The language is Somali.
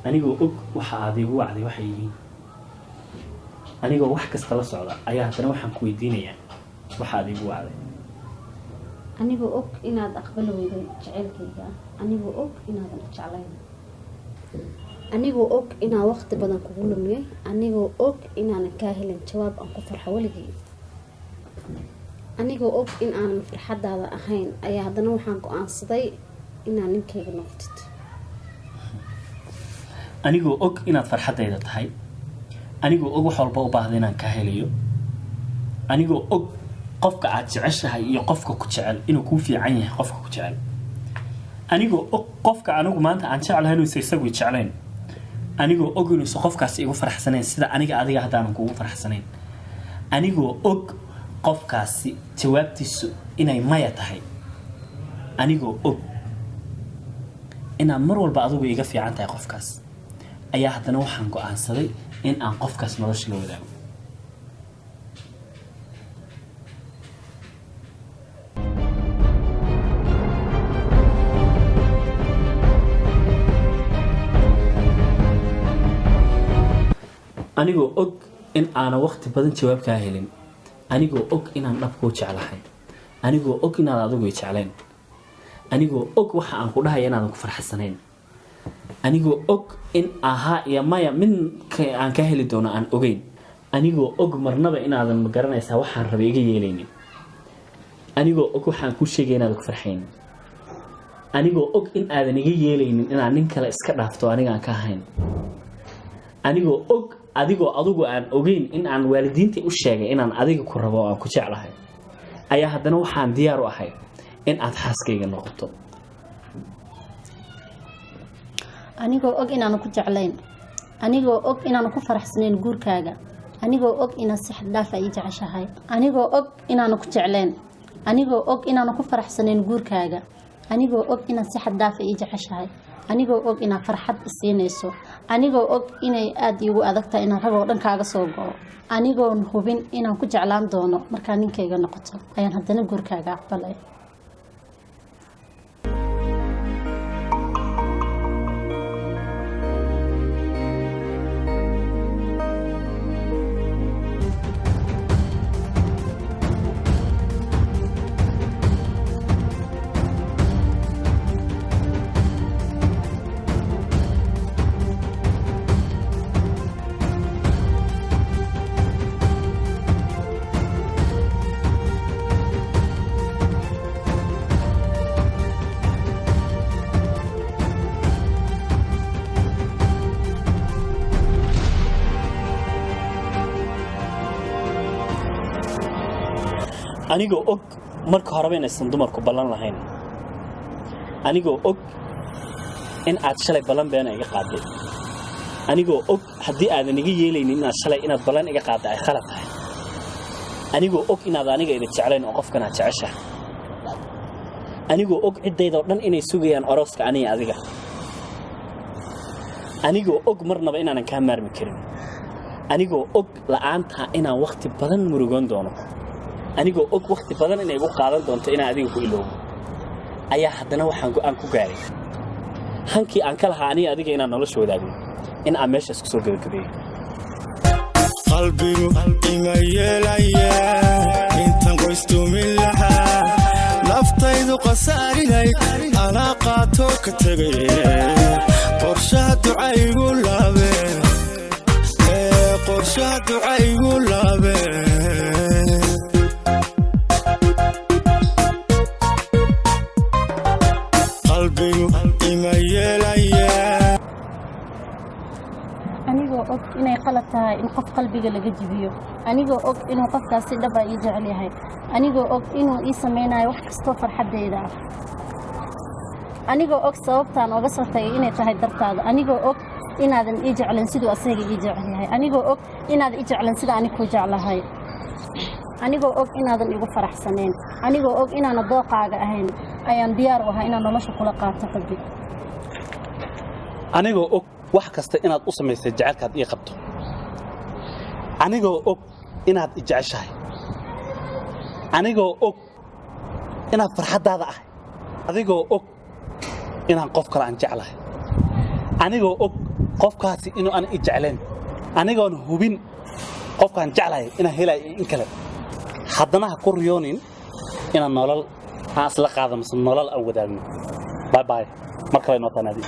anigoo og waxa aad igu wacday waxay yihiin anigoo wax kasta la socda ayaa haddana waxaan ku weydiinayaa waxa aad igu wacday anigoo og inaad aqbal weyday jaceylkayga anigoo og inaadan jeclayn anigoo og inaan waqti badan kugu lumiyay anigoo og inaanan kaa helin jawaab aan ku farxo waligii anigoo og in aanan farxadaada ahayn ayaa haddana waxaan go'aansaday inaan ninkayga noqdid anigoo og inaad farxadayda tahay anigoo og wax walba u baahday inaan kaa helayo anigoo og qofka aad jeceshahay iyo qofka ku jecel inuu ku fiican yahay qofka ku jecel anigoo og qofka anigu maanta aan jeclahay inuu isagu jeclayn anigoo og inuu qofkaas igu faraxsanayn sida aniga adiga hadaan kugu faraxsanayn anigoo og qofkaasi jawaabtiisu inay maya tahay anigoo og inaan mar walba adigu iga fiican tahay qofkaas ayaa haddana waxaan go'aansaday in aan qofkaas nolosha la wadaago anigoo og in aanan waqti badan jawaab kaa helin anigoo og inaan dhabkuu jeclahay anigoo og inaad adigu i jeclayn anigoo og waxa aan ku dhahay inaadan ku farxsanayn anigoo og in ahaa iyo maya mid aan ka heli doono aan ogeyn anigoo og marnaba inaadan ma garanaysaa waxaan rabay iga yeelaynin anigoo og waxaan ku sheegay inaad ku farxayn anigoo og in aadan iga yeelaynin inaan nin kale iska dhaafto aniga aan ka ahayn anigoo og adigoo adigu aan ogeyn in aan waalidiintii u sheegay inaan adiga ku rabo oo aan ku jeclahay ayaa haddana waxaan diyaar u ahay in aad xaaskayga noqoto anigoo og inaan ku jeclayn anigoo og inaan ku faraxsanayn guurkaaga anigoo og inaad si xad dhaaf ah ii jeceshahay anigoo og inaan ku jeclayn anigoo og inaan ku faraxsanayn guurkaaga anigoo og inaad si xad dhaaf ah ii jeceshahay anigoo og inaad farxad isiinayso anigoo og inay aad iigu adagtahay inaan rag oo dhan kaaga soo go'o anigoon hubin inaan ku jeclaan doono markaa ninkayga noqoto ayaan haddana guurkaaga aqbalay anigoo og marka horeba inaysan dumarku ballan lahayn anigoo og in aad shalay ballan beena iga qaaday anigoo og haddii aadan iga yeelaynin inaad shalay inaad ballan iga qaaday ay khalad tahay anigoo og inaad aniga ida jeclayn oo qofkan aad jeceshahay anigoo og ciddayda oo dhan inay sugayaan orooska aniga adiga anigoo og marnaba inaanan kaa maarmi karin anigoo og la'aanta inaan waqti badan murugoon doono anigoo og waqti badan inay igu qaadan doonto inaan adiga ku iloobo ayaa haddana waxaan go'aan ku gaaray hankii aan ka lahaa aniga adiga inaan nolosha wadaagno in aan meeshaas ku soo gabagabeeyo qalbigu ima yeelaya intaan qoystumin lahaa naftaydu qasaarinay anaa qaato ka tegay qorshaha ducaygu laabe qorshaha ducaygu laabe anigoo og inay qalad tahay in qof qalbiga laga jibiyo anigoo og inuu qofkaasi dhaba ii jecel yahay anigoo og inuu ii samaynayo wax kastoo farxadeyda ah anigoo og sababtaan oga soo tagay inay tahay dartaada anigoo og inaadan ii jeclan siduu asaga ii jecel yahay anigoo og inaadan ii jeclan sida ani ku jeclahay anigoo og inaadan igu faraxsanayn anigoo og inaana dooqaaga ahayn ayaan diyaar u ahaa inaan nolosha kula qaato xubbi anigoo og wax kasta inaad u samaysay jacaylkaad ii qabto anigoo og inaad i jeceshahay anigoo og inaad farxaddaada ahay adigoo og inaan qof kale aan jeclahay anigoo og qofkaasi inuu aan i jecleen anigoon hubin qofkaan jeclahay inaan helay in kale haddana ha ku riyoonin inaan nolol aan isla qaadano nolol aan wadaagno bye bye markale noo tanaadi